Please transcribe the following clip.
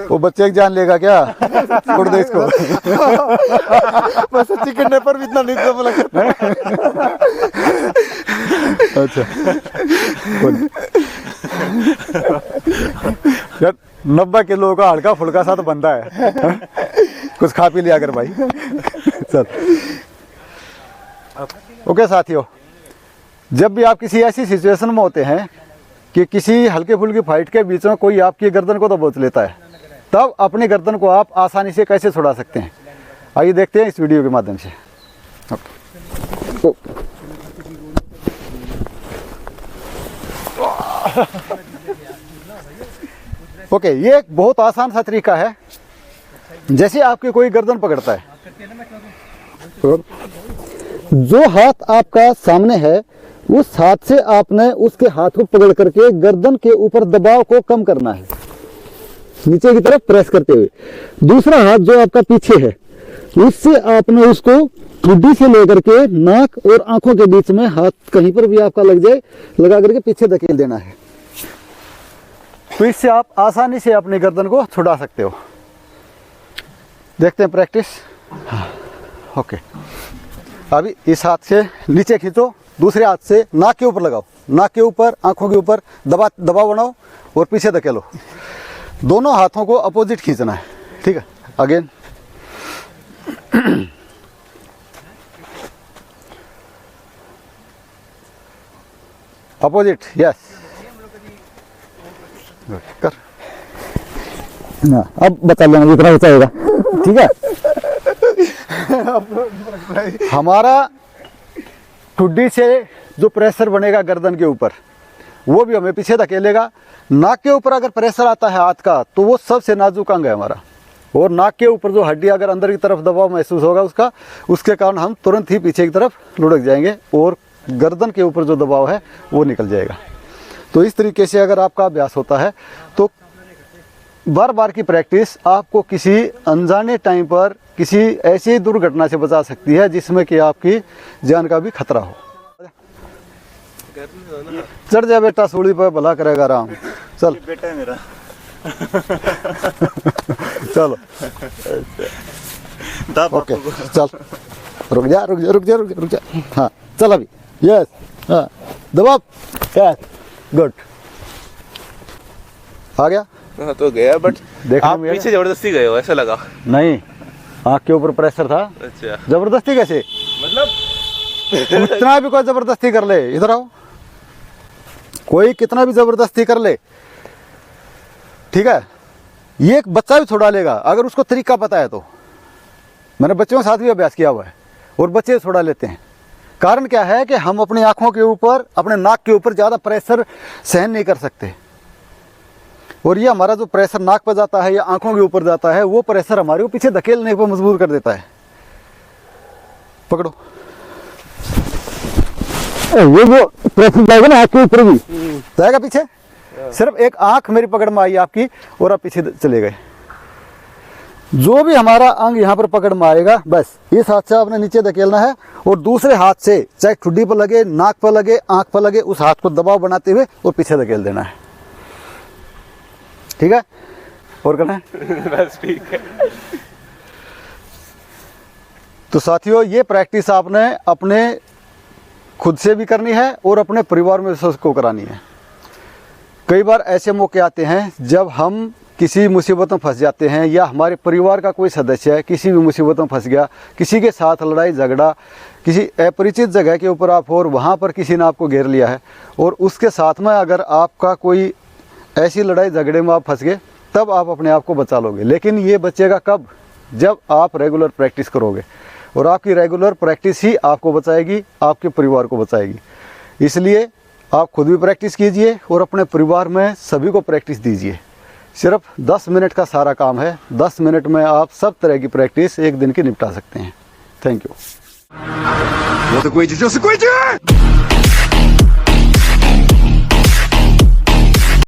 वो बच्चे की जान लेगा क्या? छोड़ दे इसको। बस चिकन पर भी इतना नहीं दम लगता। अच्छा यार 90 किलो का हल्का फुल्का सा तो बंदा है। कुछ खा पी लिया कर भाई। चल ओके साथियों, जब भी आप किसी ऐसी सिचुएशन में होते हैं कि किसी हल्के फुल्की फाइट के बीच में कोई आपकी गर्दन को दबोच लेता है, तब अपनी गर्दन को आप आसानी से कैसे छुड़ा सकते हैं, आइए देखते हैं इस वीडियो के माध्यम से। ओके, ये एक बहुत आसान सा तरीका है। जैसे आपकी कोई गर्दन पकड़ता है, जो हाथ आपका सामने है उस हाथ से आपने उसके हाथ को पकड़ करके गर्दन के ऊपर दबाव को कम करना है, नीचे की तरफ प्रेस करते हुए। दूसरा हाथ जो आपका पीछे है, उससे आपने उसको ठुड्डी से लेकर के नाक और आंखों के बीच में, हाथ कहीं पर भी आपका लग जाए, लगा करके पीछे धकेल देना है। तो इससे आप आसानी से अपनी गर्दन को छुड़ा सकते हो। देखते हैं प्रैक्टिस। ओके, अभी इस हाथ से नीचे खींचो, दूसरे हाथ से नाक के ऊपर लगाओ, नाक के ऊपर, आंखों के ऊपर दबाव बनाओ और पीछे धकेलो। दोनों हाथों को अपोजिट खींचना है, ठीक है। अगेन अपोजिट, यस, कर ना। अब बता लेना जितना होता होगा, ठीक है। हमारा ठुड्डी से जो प्रेशर बनेगा गर्दन के ऊपर, वो भी हमें पीछे धकेलेगा। नाक के ऊपर अगर प्रेशर आता है हाथ का, तो वो सबसे नाजुक अंग है हमारा, और नाक के ऊपर जो हड्डी अगर अंदर की तरफ दबाव महसूस होगा उसका, उसके कारण हम तुरंत ही पीछे की तरफ लुढ़क जाएंगे और गर्दन के ऊपर जो दबाव है वो निकल जाएगा। तो इस तरीके से अगर आपका अभ्यास होता है तो बार बार की प्रैक्टिस आपको किसी अनजाने टाइम पर किसी ऐसी दुर्घटना से बचा सकती है जिसमें कि आपकी जान का भी खतरा हो। चढ़ जा बेटा, सूढ़ी पर, भला करेगा राम। चल बेटा है मेरा। चलो ओके, चल रुक जा रुक जा रुक जा रुक जा रुक जा। हाँ चल अभी, यस, हाँ दबाव, यस, गुड, आ गया। हाँ तो गया, बट आप पीछे जबरदस्ती गए हो ऐसा लगा। नहीं, आँख के ऊपर प्रेशर था। अच्छा, जबरदस्ती कैसे? मतलब कितना भी कोई जबरदस्ती कर ले, इधर आओ, कोई कितना भी जबरदस्ती कर ले, ठीक है, ये एक बच्चा भी छुड़ा लेगा अगर उसको तरीका पता है तो। मैंने बच्चों के साथ भी अभ्यास किया हुआ है और बच्चे छुड़ा लेते हैं। कारण क्या है कि हम अपनी आंखों के ऊपर, अपने नाक के ऊपर ज़्यादा प्रेशर सहन नहीं कर सकते, और ये हमारा जो प्रेशर नाक पर जाता है या आंखों के ऊपर जाता है, वो प्रेशर हमारे को पीछे धकेलने पर मजबूर कर देता है। पकड़ो, ये जो प्रेशर जाएगा ना आंख के ऊपर भी जाएगा पीछे। सिर्फ एक आंख मेरी पकड़ में आई आपकी और आप पीछे चले गए। जो भी हमारा अंग यहाँ पर पकड़ में आएगा, बस इस हाथ से आपने नीचे धकेलना है और दूसरे हाथ से, चाहे ठुड्डी पर लगे, नाक पर लगे, आंख पर लगे, उस हाथ को दबाव बनाते हुए और पीछे धकेल देना है, ठीक है। और करना है बस ठीक है। तो साथियों, ये प्रैक्टिस आपने अपने खुद से भी करनी है और अपने परिवार में सबको करानी है। कई बार ऐसे मौके आते हैं जब हम किसी मुसीबत में फंस जाते हैं, या हमारे परिवार का कोई सदस्य है किसी भी मुसीबत में फंस गया, किसी के साथ लड़ाई झगड़ा, किसी अपरिचित जगह के ऊपर आप हो और वहाँ पर किसी ने आपको घेर लिया है, और उसके साथ में अगर आपका कोई ऐसी लड़ाई झगड़े में आप फंस गए, तब आप अपने आप को बचा लोगे। लेकिन ये बचेगा कब? जब आप रेगुलर प्रैक्टिस करोगे, और आपकी रेगुलर प्रैक्टिस ही आपको बचाएगी, आपके परिवार को बचाएगी। इसलिए आप खुद भी प्रैक्टिस कीजिए और अपने परिवार में सभी को प्रैक्टिस दीजिए। सिर्फ 10 मिनट का सारा काम है, 10 मिनट में आप सब तरह की प्रैक्टिस एक दिन की निपटा सकते हैं। Thank you.